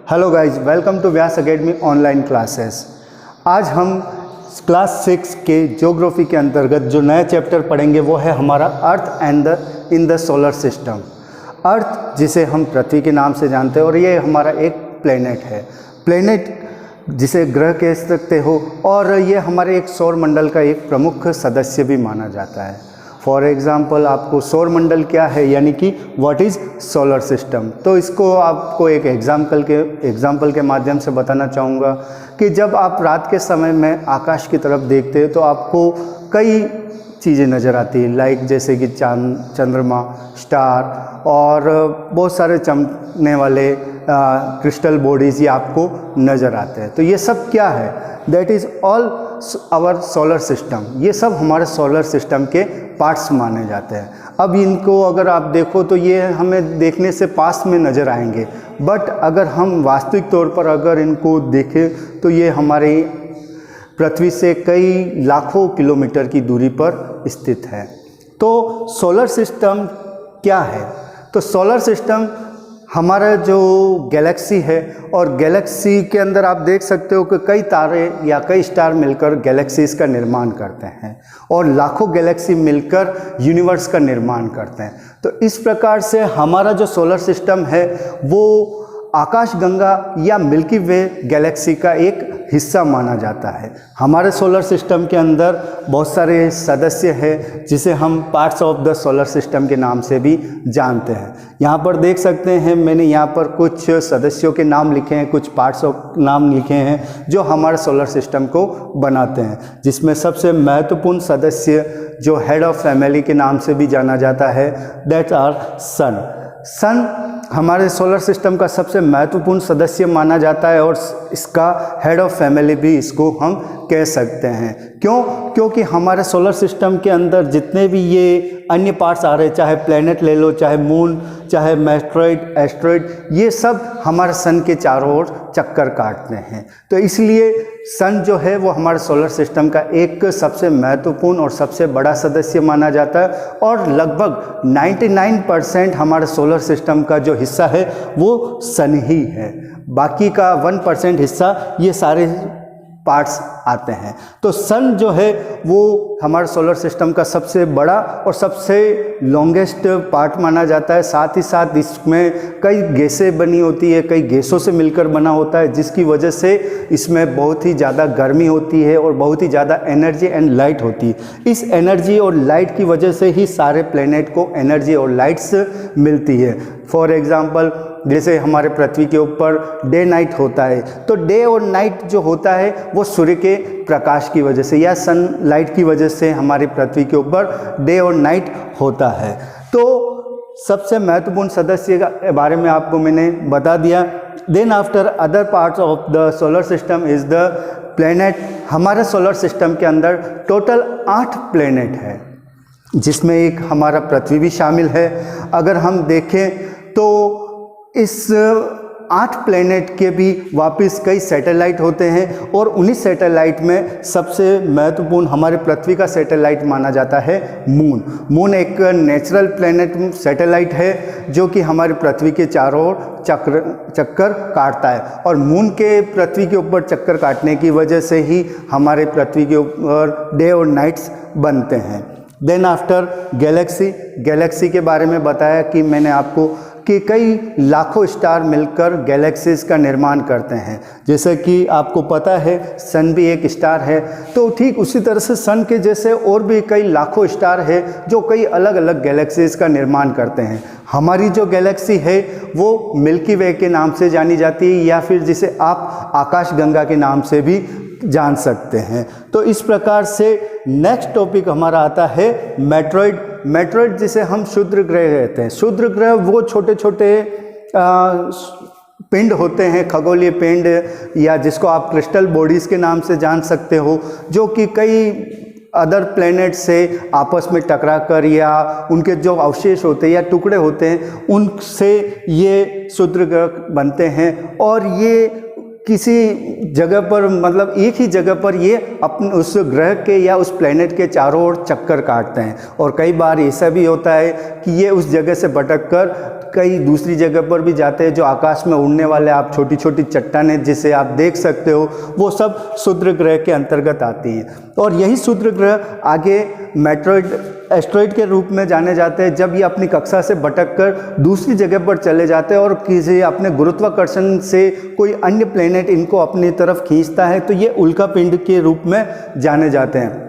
Hello guys, welcome to Vyas academy online classes. आज हम class 6 के ज्योग्राफी के अंतर्गत जो नया चैप्टर पढ़ेंगे वो है हमारा earth and in the solar system. Earth जिसे हम पृथ्वी के नाम से जानते हैं और ये हमारा एक प्लेनेट है। प्लेनेट जिसे ग्रह कह सकते हो और ये हमारे एक सौर मंडल का एक प्रमुख सदस्य भी माना जाता है। फॉर एग्ज़ाम्पल आपको सौर मंडल क्या है यानी कि व्हाट इज़ सोलर सिस्टम, तो इसको आपको एक एग्जाम्पल के माध्यम से बताना चाहूँगा कि जब आप रात के समय में आकाश की तरफ देखते हैं तो आपको कई चीज़ें नज़र आती हैं, लाइक जैसे कि चांद, चंद्रमा, स्टार और बहुत सारे चमकने वाले क्रिस्टल बॉडीज़ ये आपको नज़र आते हैं। तो ये सब क्या है? That is all our solar system. ये सब हमारे सोलर सिस्टम के पार्ट्स माने जाते हैं। अब इनको अगर आप देखो तो ये हमें देखने से पास में नज़र आएंगे, बट अगर हम वास्तविक तौर पर अगर इनको देखें तो ये हमारे पृथ्वी से कई लाखों किलोमीटर की दूरी पर स्थित है। तो सोलर सिस्टम क्या है? तो सोलर सिस्टम हमारा जो गैलेक्सी है और गैलेक्सी के अंदर आप देख सकते हो कि कई तारे या कई स्टार मिलकर गैलेक्सीज का निर्माण करते हैं और लाखों गैलेक्सी मिलकर यूनिवर्स का निर्माण करते हैं। तो इस प्रकार से हमारा जो सोलर सिस्टम है वो आकाशगंगा या मिल्की वे गैलेक्सी का एक हिस्सा माना जाता है। हमारे सोलर सिस्टम के अंदर बहुत सारे सदस्य हैं जिसे हम parts of the solar system के नाम से भी जानते हैं। यहाँ पर देख सकते हैं मैंने यहाँ पर कुछ सदस्यों के नाम लिखे हैं, कुछ पार्ट्स ऑफ नाम लिखे हैं जो हमारे सोलर सिस्टम को बनाते हैं, जिसमें सबसे महत्वपूर्ण सदस्य जो हेड ऑफ फैमिली के नाम से भी जाना जाता है, दैट आर सन। सन हमारे सोलर सिस्टम का सबसे महत्वपूर्ण सदस्य माना जाता है और इसका हेड ऑफ फैमिली भी इसको हम कह सकते हैं। क्यों? क्योंकि हमारे सोलर सिस्टम के अंदर जितने भी ये अन्य पार्ट्स आ रहे हैं, चाहे प्लेनेट ले लो, चाहे मून, चाहे एस्ट्रॉइड, ये सब हमारे सन के चारों ओर चक्कर काटते हैं। तो इसलिए सन जो है वो हमारे सोलर सिस्टम का एक सबसे महत्वपूर्ण और सबसे बड़ा सदस्य माना जाता है और लगभग 99% हमारे सोलर सिस्टम का जो हिस्सा है वो सन ही है। बाकी का 1% हिस्सा ये सारे पार्ट्स आते हैं। तो सन जो है वो हमारे सोलर सिस्टम का सबसे बड़ा और सबसे लॉन्गेस्ट पार्ट माना जाता है। साथ ही साथ इसमें कई गैसें बनी होती है, कई गैसों से मिलकर बना होता है, जिसकी वजह से इसमें बहुत ही ज़्यादा गर्मी होती है और बहुत ही ज़्यादा एनर्जी एंड लाइट होती है। इस एनर्जी और लाइट की वजह से ही सारे प्लेनेट को एनर्जी और लाइट्स मिलती है। फॉर एग्ज़ाम्पल जैसे हमारे पृथ्वी के ऊपर डे नाइट होता है, तो डे और नाइट जो होता है वो सूर्य के प्रकाश की वजह से या सनलाइट की वजह से हमारी पृथ्वी के ऊपर डे और नाइट होता है। तो सबसे महत्वपूर्ण सदस्य के बारे में आपको मैंने बता दिया। Then after other parts of the solar system is the planet. हमारे सोलर सिस्टम के अंदर टोटल 8 प्लेनेट है, जिसमें एक हमारा पृथ्वी भी शामिल है। अगर हम देखें तो इस 8 प्लेनेट के भी वापस कई सैटेलाइट होते हैं और उन्हीं सैटेलाइट में सबसे महत्वपूर्ण हमारे पृथ्वी का सैटेलाइट माना जाता है मून। मून एक नेचुरल प्लेनेट सैटेलाइट है जो कि हमारी पृथ्वी के चारों ओर चक्कर काटता है और मून के पृथ्वी के ऊपर चक्कर काटने की वजह से ही हमारे पृथ्वी के ऊपर डे और नाइट्स बनते हैं। देन आफ्टर गैलेक्सी के बारे में बताया कि मैंने आपको कि कई लाखों स्टार मिलकर गैलेक्सीज का निर्माण करते हैं। जैसे कि आपको पता है सन भी एक स्टार है, तो ठीक उसी तरह से सन के जैसे और भी कई लाखों स्टार है जो कई अलग अलग गैलेक्सीज का निर्माण करते हैं। हमारी जो गैलेक्सी है वो मिल्की वे के नाम से जानी जाती है या फिर जिसे आप आकाशगंगा के नाम से भी जान सकते हैं। तो इस प्रकार से नेक्स्ट टॉपिक हमारा आता है मेट्रॉइड जिसे हम क्षुद्र ग्रह कहते हैं। क्षुद्र ग्रह वो छोटे छोटे पिंड होते हैं, खगोलीय पिंड या जिसको आप क्रिस्टल बॉडीज़ के नाम से जान सकते हो, जो कि कई अदर प्लेनेट से आपस में टकराकर या उनके जो अवशेष होते हैं या टुकड़े होते हैं उनसे ये क्षुद्र ग्रह बनते हैं और ये किसी जगह पर मतलब एक ही जगह पर ये अपने उस ग्रह के या उस प्लेनेट के चारों ओर चक्कर काटते हैं और कई बार ऐसा भी होता है कि ये उस जगह से भटक कर कई दूसरी जगह पर भी जाते हैं, जो आकाश में उड़ने वाले आप छोटी छोटी चट्टानें जिसे आप देख सकते हो, वो सब क्षुद्र ग्रह के अंतर्गत आती हैं। और यही क्षुद्र ग्रह आगे एस्ट्रॉइड के रूप में जाने जाते हैं, जब ये अपनी कक्षा से भटक कर दूसरी जगह पर चले जाते हैं और किसी अपने गुरुत्वाकर्षण से कोई अन्य प्लेनेट इनको अपनी तरफ खींचता है, तो ये उल्कापिंड के रूप में जाने जाते हैं।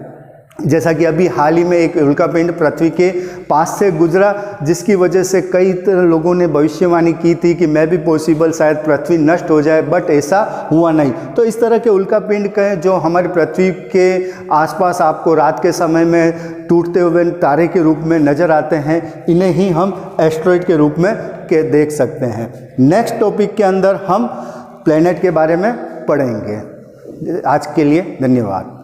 जैसा कि अभी हाल ही में एक उल्कापिंड पृथ्वी के पास से गुजरा, जिसकी वजह से कई लोगों ने भविष्यवाणी की थी कि मैं भी पॉसिबल शायद पृथ्वी नष्ट हो जाए, बट ऐसा हुआ नहीं। तो इस तरह के उल्कापिंड के जो हमारी पृथ्वी के आसपास आपको रात के समय में टूटते हुए तारे के रूप में नज़र आते हैं, इन्हें ही हम एस्ट्रॉइड के रूप में देख सकते हैं। नेक्स्ट टॉपिक के अंदर हम प्लैनेट के बारे में पढ़ेंगे। आज के लिए धन्यवाद।